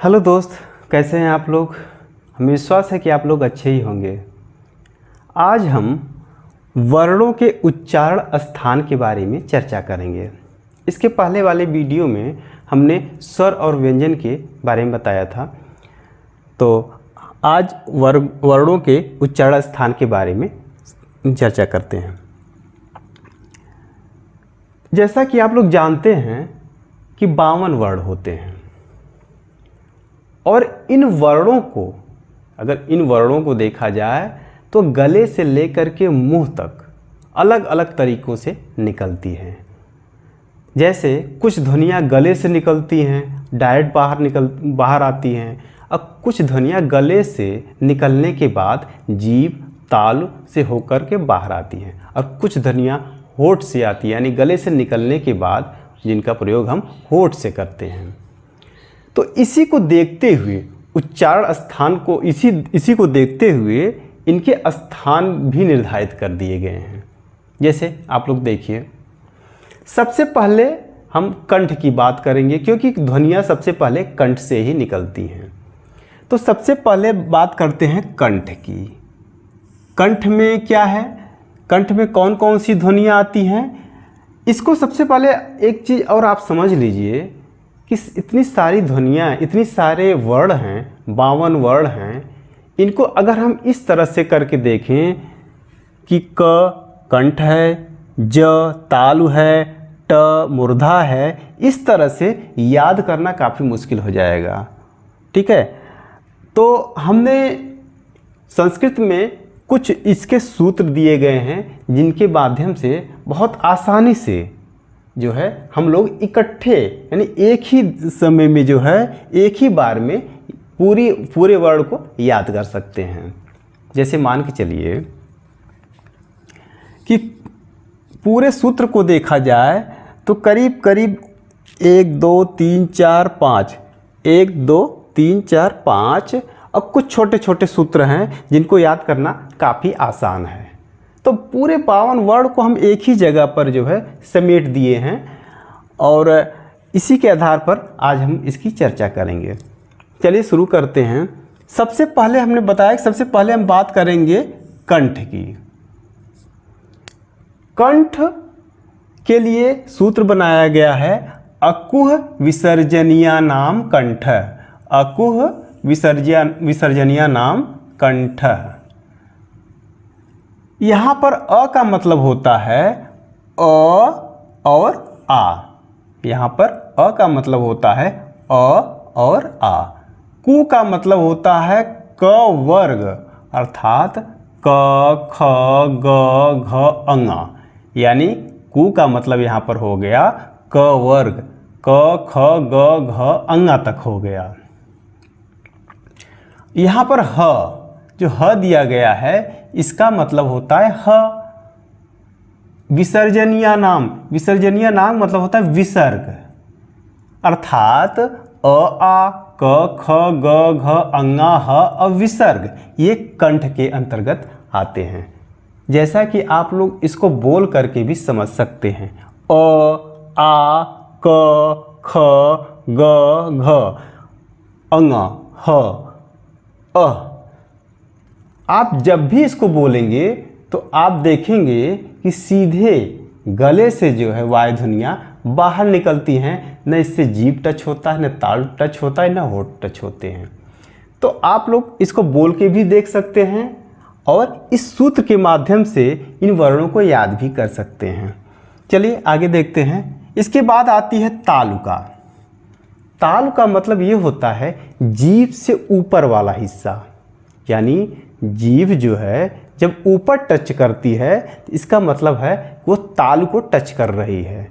Hello दोस्त, कैसे हैं आप लोग। हमें विश्वास है कि आप लोग अच्छे ही होंगे। आज हम वर्णों के उच्चारण स्थान के बारे में चर्चा करेंगे। इसके पहले वाले वीडियो में हमने स्वर और व्यंजन के बारे में बताया था, तो आज वर्णों के उच्चारण स्थान के बारे में चर्चा करते हैं। जैसा कि आप लोग जानते हैं कि 52 वर्ण होते हैं और इन वर्णों को देखा जाए तो गले से लेकर के मुंह तक अलग अलग तरीक़ों से निकलती हैं। जैसे कुछ ध्वनियाँ गले से निकलती हैं, डायरेक्ट बाहर आती हैं, और कुछ ध्वनियाँ गले से निकलने के बाद जीभ तालु से होकर के बाहर आती हैं, और कुछ ध्वनियाँ होठ से आती हैं, यानी गले से निकलने के बाद जिनका प्रयोग हम होठ से करते हैं। तो इसी को देखते हुए उच्चारण स्थान को इसी को देखते हुए इनके स्थान भी निर्धारित कर दिए गए हैं। जैसे आप लोग देखिए, सबसे पहले हम कंठ की बात करेंगे, क्योंकि ध्वनियाँ सबसे पहले कंठ से ही निकलती हैं। तो सबसे पहले बात करते हैं कंठ की। कंठ में क्या है, कंठ में कौन कौन सी ध्वनियाँ आती हैं, इसको सबसे पहले एक चीज़ और आप समझ लीजिए कि इतनी सारी ध्वनियाँ, इतनी सारे वर्ण हैं, 52 वर्ण हैं, इनको अगर हम इस तरह से करके देखें कि क कंठ है, ज तालु है, ट मूर्धा है, इस तरह से याद करना काफ़ी मुश्किल हो जाएगा। ठीक है, तो हमने संस्कृत में कुछ इसके सूत्र दिए गए हैं जिनके माध्यम से बहुत आसानी से जो है हम लोग इकट्ठे, यानी एक ही समय में जो है एक ही बार में पूरे वर्ड को याद कर सकते हैं। जैसे मान के चलिए कि पूरे सूत्र को देखा जाए तो करीब करीब 1 2 3 4 5 1 2 3 4 5 और कुछ छोटे छोटे सूत्र हैं जिनको याद करना काफ़ी आसान है। तो पूरे 52 वर्ण को हम एक ही जगह पर जो है समेट दिए हैं, और इसी के आधार पर आज हम इसकी चर्चा करेंगे। चलिए शुरू करते हैं। सबसे पहले हमने बताया कि सबसे पहले हम बात करेंगे कंठ की। कंठ के लिए सूत्र बनाया गया है अकुह विसर्जनीया नाम कंठ। अकुह विसर्जनीया नाम कंठ। यहाँ पर अ का मतलब होता है अ और आ। यहाँ पर अ का मतलब होता है अ और आ। कु का मतलब होता है क वर्ग, अर्थात क ख ग घ अंगा, यानी कु का मतलब यहाँ पर हो गया क वर्ग, क ख ग घ अंगा तक हो गया। यहाँ पर ह, जो ह दिया गया है, इसका मतलब होता है ह। विसर्जनीय नाम, विसर्जनीय नाम मतलब होता है विसर्ग, अर्थात अ आ क ख ग घ अंगा ह और विसर्ग, ये कंठ के अंतर्गत आते हैं। जैसा कि आप लोग इसको बोल करके भी समझ सकते हैं, अ आ क ख ग घ अंगा ह अ। आप जब भी इसको बोलेंगे तो आप देखेंगे कि सीधे गले से जो है वायु ध्वनियाँ बाहर निकलती हैं, न इससे जीभ टच होता है, न तालु टच होता है, न होठ टच होते हैं। तो आप लोग इसको बोल के भी देख सकते हैं और इस सूत्र के माध्यम से इन वर्णों को याद भी कर सकते हैं। चलिए आगे देखते हैं। इसके बाद आती है तालु का। तालु का मतलब ये होता है जीभ से ऊपर वाला हिस्सा, यानी जीभ जो है जब ऊपर टच करती है तो इसका मतलब है वो तालु को टच कर रही है।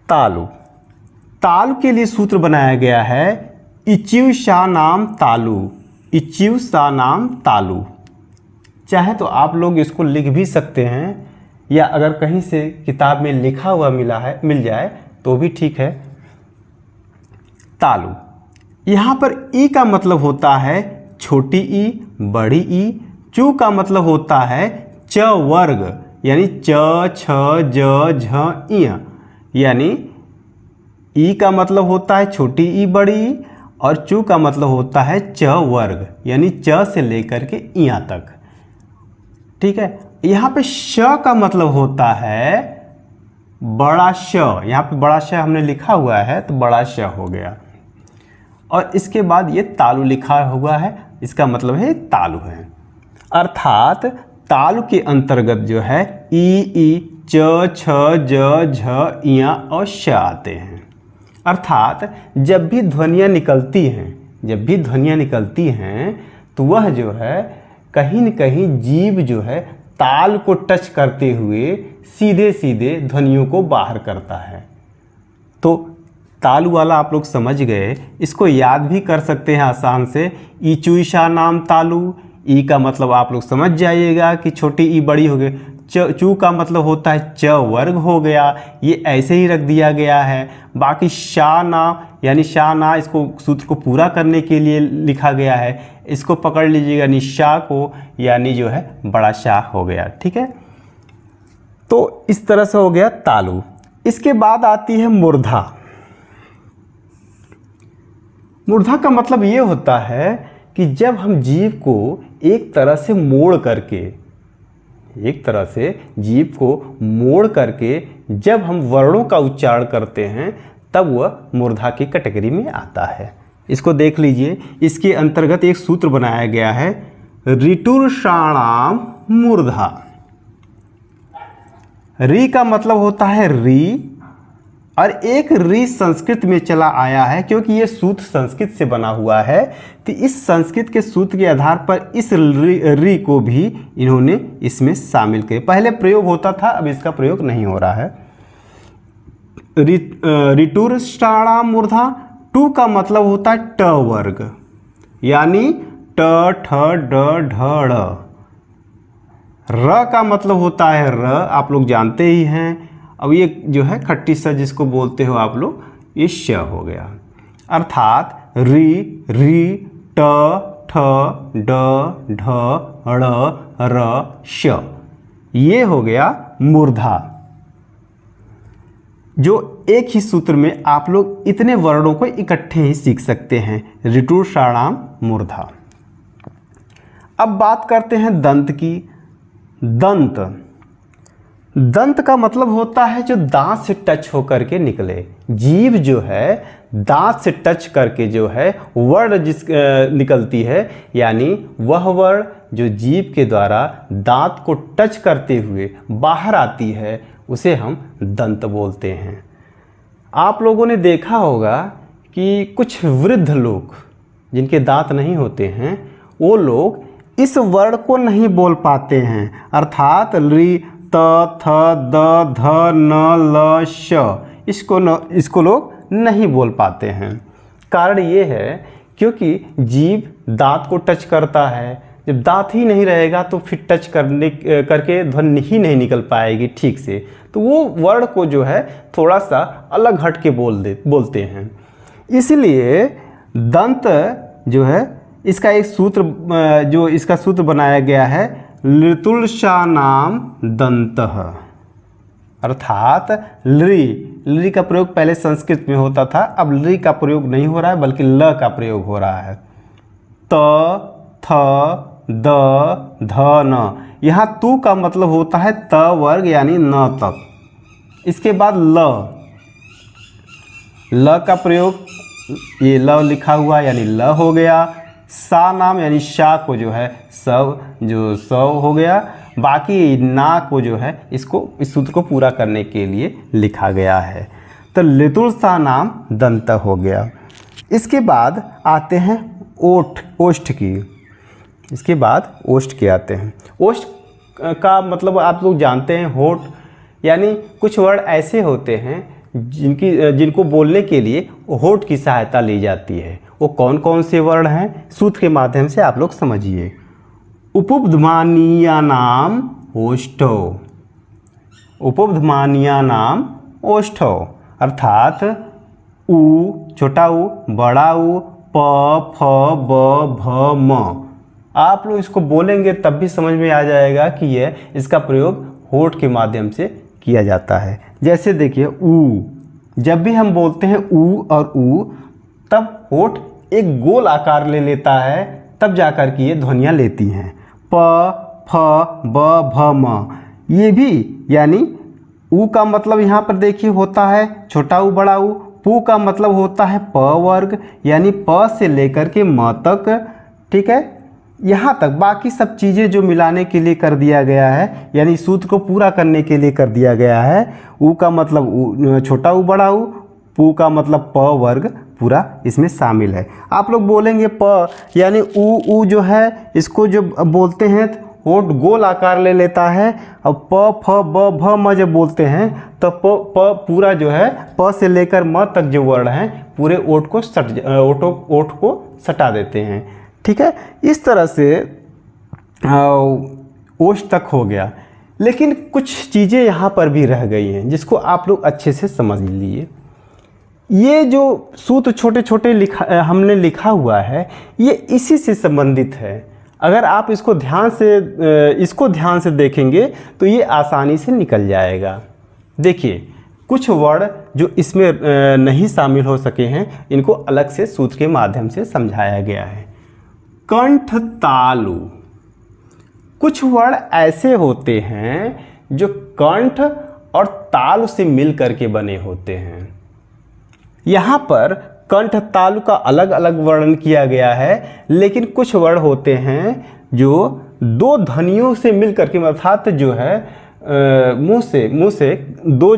तालु, तालु के लिए सूत्र बनाया गया है इचिव सा नाम तालु। इचिव सा नाम तालु। चाहे तो आप लोग इसको लिख भी सकते हैं, या अगर कहीं से किताब में लिखा हुआ मिल जाए तो भी ठीक है। तालु, यहाँ पर ई का मतलब होता है छोटी ई, बड़ी ई। चू का मतलब होता है च वर्ग, यानी च छ ज झ इय, यानी ई का मतलब होता है छोटी ई बड़ी ई, और चू का मतलब होता है च वर्ग, यानी च से लेकर के इया तक। ठीक है, यहाँ पे श का मतलब होता है बड़ा श। यहाँ पे बड़ा श हमने लिखा हुआ है तो बड़ा श हो गया। और इसके बाद ये तालु लिखा हुआ है, इसका मतलब है तालु है। अर्थात तालु के अंतर्गत जो है ई च छ ज झ इया और श आते हैं। अर्थात जब भी ध्वनियाँ निकलती हैं तो वह जो है कहीं न कहीं जीभ जो है ताल को टच करते हुए सीधे सीधे ध्वनियों को बाहर करता है। तो तालु वाला आप लोग समझ गए, इसको याद भी कर सकते हैं आसान से। ई चुईशा नाम तालु, ई का मतलब आप लोग समझ जाइएगा कि छोटी ई बड़ी हो गई। चू का मतलब होता है च वर्ग हो गया, ये ऐसे ही रख दिया गया है। बाकी शा ना यानी शा ना, इसको सूत्र को पूरा करने के लिए लिखा गया है, इसको पकड़ लीजिएगा निशा को, यानी जो है बड़ा शाह हो गया। ठीक है, तो इस तरह से हो गया तालु। इसके बाद आती है मूर्धा। मूर्धा का मतलब ये होता है कि जब हम जीभ को एक तरह से मोड़ करके जब हम वर्णों का उच्चारण करते हैं तब वह मूर्धा की कैटेगरी में आता है। इसको देख लीजिए, इसके अंतर्गत एक सूत्र बनाया गया है, ऋटुर्षाणाम मूर्धा। री का मतलब होता है री, और एक री संस्कृत में चला आया है क्योंकि ये सूत्र संस्कृत से बना हुआ है। तो इस संस्कृत के सूत्र के आधार पर इस री को भी इन्होंने इसमें शामिल किया। पहले प्रयोग होता था, अब इसका प्रयोग नहीं हो रहा है। ऋटुर्षाणाम मूर्धा। टू का मतलब होता है ट वर्ग, यानी ट ठ ड ढ ड़। र का मतलब होता है र, आप लोग जानते ही हैं। अब ये जो है खट्टी सा जिसको बोलते हो आप लोग, ये श हो गया। अर्थात री री ट ठ ड ढ ड़ र श, ये हो गया मूर्धा। जो एक ही सूत्र में आप लोग इतने वर्णों को इकट्ठे ही सीख सकते हैं, ऋटुर्षाणाम मूर्धा। अब बात करते हैं दंत की। दंत का मतलब होता है जो दांत से टच होकर के निकले। जीभ जो है दांत से टच करके जो है वर्ण निकलती है, यानी वह वर्ण जो जीभ के द्वारा दांत को टच करते हुए बाहर आती है उसे हम दंत बोलते हैं। आप लोगों ने देखा होगा कि कुछ वृद्ध लोग जिनके दांत नहीं होते हैं, वो लोग इस वर्ण को नहीं बोल पाते हैं। अर्थात री त थ द ध न ल श, इसको लोग नहीं बोल पाते हैं। कारण ये है क्योंकि जीभ दांत को टच करता है। जब दांत ही नहीं रहेगा तो फिर टच करके ध्वनि ही नहीं निकल पाएगी ठीक से, तो वो वर्ण को जो है थोड़ा सा अलग हट के बोलते हैं। इसलिए दंत जो है इसका एक सूत्र, जो इसका सूत्र बनाया गया है, ऋतुर्षाणाम दंतः। अर्थात लृ का प्रयोग पहले संस्कृत में होता था, अब लृ का प्रयोग नहीं हो रहा है बल्कि ल का प्रयोग हो रहा है। त थ द ध न, यहाँ तू का मतलब होता है त वर्ग यानी न तक। इसके बाद ल का प्रयोग, ये ल लिखा हुआ यानी ल हो गया। सा नाम यानी शा को जो है सव हो गया। बाकी ना को जो है इसको इस सूत्र को पूरा करने के लिए लिखा गया है। तो ऋतुर्षा नाम दंत हो गया। इसके बाद आते हैं ओष्ठ की। इसके बाद ओष्ठ के आते हैं। ओष्ठ का मतलब आप लोग जानते हैं होठ, यानी कुछ वर्ड ऐसे होते हैं जिनको बोलने के लिए होठ की सहायता ली जाती है। वो कौन कौन से वर्ण हैं, सूत्र के माध्यम से आप लोग समझिए। उपध्मानीया नाम ओष्ठो, उपध्मानीया नाम ओष्ठो। अर्थात उ छोटा उ, बड़ा उ, प फ ब भ म। आप लोग इसको बोलेंगे तब भी समझ में आ जाएगा कि यह इसका प्रयोग होठ के माध्यम से किया जाता है। जैसे देखिए उ, जब भी हम बोलते हैं उ और उ, तब होठ एक गोल आकार ले लेता है तब जाकर के ये ध्वनियाँ लेती हैं। प, फ, ब, भ, म, ये भी यानी ऊ का मतलब यहाँ पर देखिए होता है छोटा ऊ बड़ा ऊ। पू का मतलब होता है प वर्ग, यानी प से लेकर के म तक, ठीक है, यहाँ तक। बाकी सब चीज़ें जो मिलाने के लिए कर दिया गया है, यानी सूत्र को पूरा करने के लिए कर दिया गया है। ऊ का मतलब छोटा ऊ बड़ा ऊ, पू का मतलब प वर्ग पूरा इसमें शामिल है। आप लोग बोलेंगे प यानी ऊ जो है इसको जो बोलते हैं ओठ गोल आकार ले लेता है। अब प, फ, ब, भ, म जब बोलते हैं तो प पूरा जो है प से लेकर म तक जो वर्ण हैं पूरे ओठ को सटा देते हैं, ठीक है। इस तरह से ओष्ठ तक हो गया। लेकिन कुछ चीज़ें यहाँ पर भी रह गई हैं जिसको आप लोग अच्छे से समझ लीजिए। ये जो सूत्र छोटे छोटे हमने लिखा हुआ है ये इसी से संबंधित है। अगर आप इसको ध्यान से देखेंगे तो ये आसानी से निकल जाएगा। देखिए कुछ वर्ण जो इसमें नहीं शामिल हो सके हैं इनको अलग से सूत्र के माध्यम से समझाया गया है। कंठ तालु, कुछ वर्ण ऐसे होते हैं जो कंठ और तालु से मिल करके बने होते हैं। यहाँ पर कंठ तालु का अलग अलग वर्णन किया गया है, लेकिन कुछ वर्ण होते हैं जो दो ध्वनियों से मिल करके अर्थात जो है मुंह से दो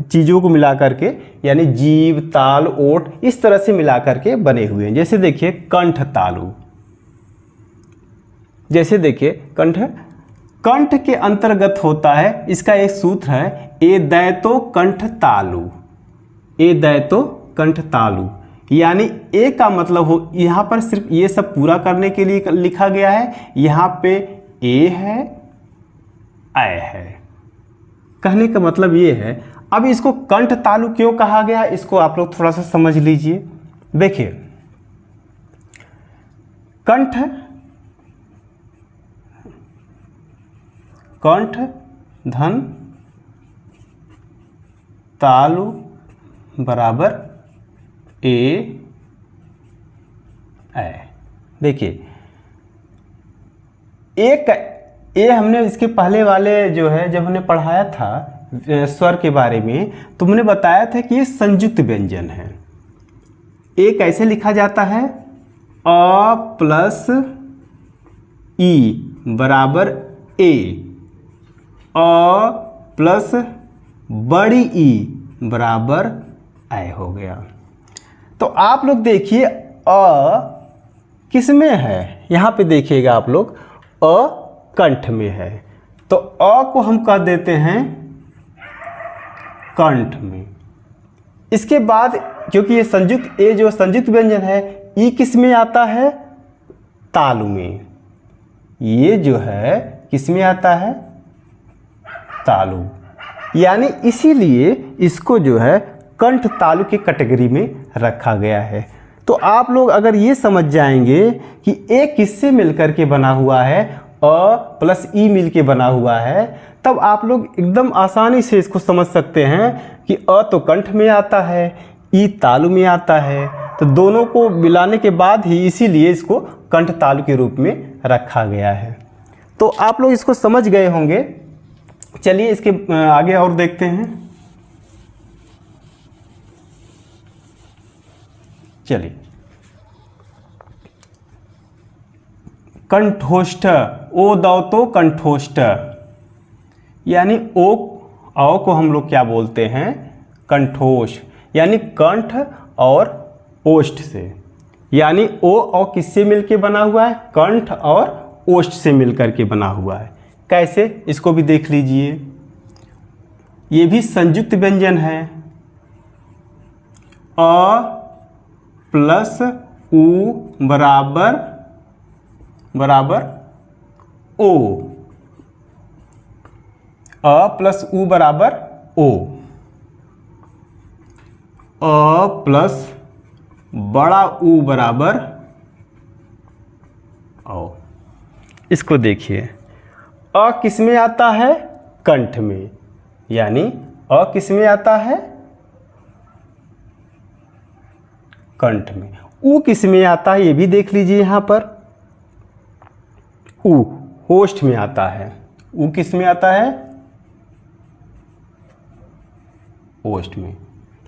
चीज़ों को मिला करके यानी जीभ ताल ओठ इस तरह से मिला करके बने हुए हैं। जैसे देखिए कंठ तालु, जैसे देखिए कंठ के अंतर्गत होता है, इसका एक सूत्र है ए दैतो कंठ तालु, ए दैतो कंठ तालु, यानी ए का मतलब हो, यहाँ पर सिर्फ ये सब पूरा करने के लिए लिखा गया है। यहाँ पे ए है ऐ है, कहने का मतलब ये है। अब इसको कंठ तालु क्यों कहा गया इसको आप लोग थोड़ा सा समझ लीजिए। देखिए कंठ धन तालु बराबर ए ऐ। देखिए ए हमने इसके पहले वाले जो है जब हमने पढ़ाया था स्वर के बारे में तो हमने बताया था कि ये संयुक्त व्यंजन है। ए कैसे लिखा जाता है? अ प्लस ई बराबर ए, अ प्लस बड़ी ई बराबर ऐ हो गया। तो आप लोग देखिए अ किस में है, यहाँ पे देखिएगा आप लोग अ कंठ में है, तो अ को हम कह देते हैं कंठ में। इसके बाद क्योंकि ये संयुक्त ए जो संयुक्त व्यंजन है ई किस में आता है? तालु में। ये जो है किस में आता है? तालु, यानी इसीलिए इसको जो है कंठ तालु की कैटेगरी में रखा गया है। तो आप लोग अगर ये समझ जाएंगे कि ए किससे मिलकर के बना हुआ है, अ प्लस ई मिल के बना हुआ है, तब आप लोग एकदम आसानी से इसको समझ सकते हैं कि अ तो कंठ में आता है, ई तालु में आता है, तो दोनों को मिलाने के बाद ही इसीलिए इसको कंठ तालु के रूप में रखा गया है। तो आप लोग इसको समझ गए होंगे। चलिए इसके आगे और देखते हैं। चलिए कंठोष्ठ, ओ दौ तो कंठोष्ठ, यानी ओ को हम लोग क्या बोलते हैं? कंठोष, यानी कंठ और ओष्ठ से, यानी ओ किससे मिलके बना हुआ है? कंठ और ओष्ठ से मिलकर के बना हुआ है। कैसे? इसको भी देख लीजिए। ये भी संयुक्त व्यंजन है। अ प्लस उ बराबर ओ, अ प्लस उ बराबर ओ, अ प्लस बड़ा उ बराबर ओ। इसको देखिए अ किस में आता है? कंठ में, यानी अ किस में आता है? कंठ में। ऊ किस में आता है ये भी देख लीजिए यहाँ पर। ऊ होस्ट में आता है। ऊ किस में आता है? होस्ट में।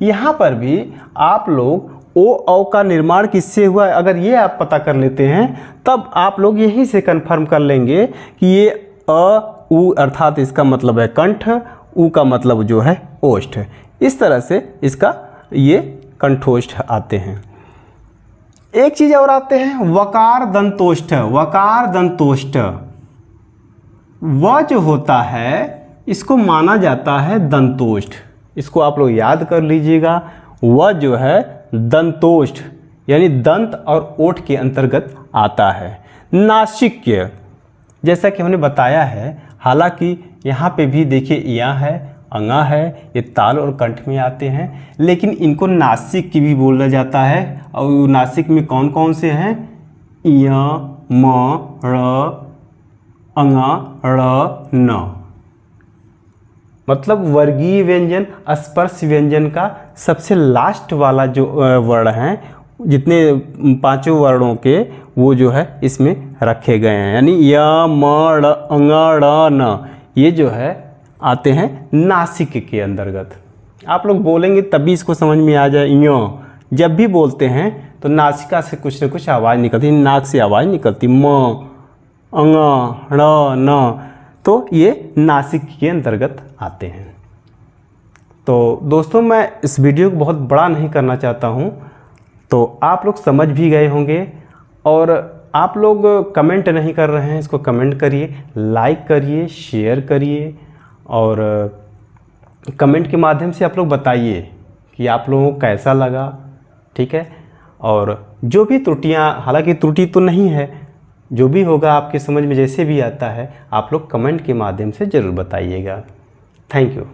यहाँ पर भी आप लोग ओ औ का निर्माण किससे हुआ है, अगर ये आप पता कर लेते हैं तब आप लोग यहीं से कंफर्म कर लेंगे कि ये अ उ अर्थात इसका मतलब है कंठ, उ का मतलब जो है ओष्ठ। इस तरह से इसका ये कंठोष्ठ आते हैं। एक चीज़ और आते हैं वकार दंतोष्ठ। वकार दंतोष्ठ वह जो होता है इसको माना जाता है दंतोष्ठ। इसको आप लोग याद कर लीजिएगा। वह जो है दंतोष्ठ यानी दंत और ओठ के अंतर्गत आता है। नासिक्य जैसा कि हमने बताया है, हालांकि यहाँ पे भी देखिए या है, अंगा है, ये ताल और कंठ में आते हैं, लेकिन इनको नासिक की भी बोला जाता है। और नासिक में कौन कौन से हैं? य, म, र, अंगा, ड़, न। मतलब वर्गीय व्यंजन स्पर्श व्यंजन का सबसे लास्ट वाला जो वर्ण है, जितने पांचों वर्णों के वो जो है इसमें रखे गए हैं, यानी य, म, ड़, अंग, ड़, न, ये जो है आते हैं नासिक के अंतर्गत। आप लोग बोलेंगे तभी इसको समझ में आ जाए। य जब भी बोलते हैं तो नासिका से कुछ न कुछ आवाज़ निकलती, नाक से आवाज़ निकलती। म, अंग, ड़, न, तो ये नासिक के अंतर्गत आते हैं। तो दोस्तों मैं इस वीडियो को बहुत बड़ा नहीं करना चाहता हूँ, तो आप लोग समझ भी गए होंगे। और आप लोग कमेंट नहीं कर रहे हैं, इसको कमेंट करिए, लाइक करिए, शेयर करिए, और कमेंट के माध्यम से आप लोग बताइए कि आप लोगों को कैसा लगा। ठीक है, और जो भी त्रुटियाँ, हालांकि त्रुटि तो नहीं है, जो भी होगा आपके समझ में जैसे भी आता है आप लोग कमेंट के माध्यम से ज़रूर बताइएगा। Thank you.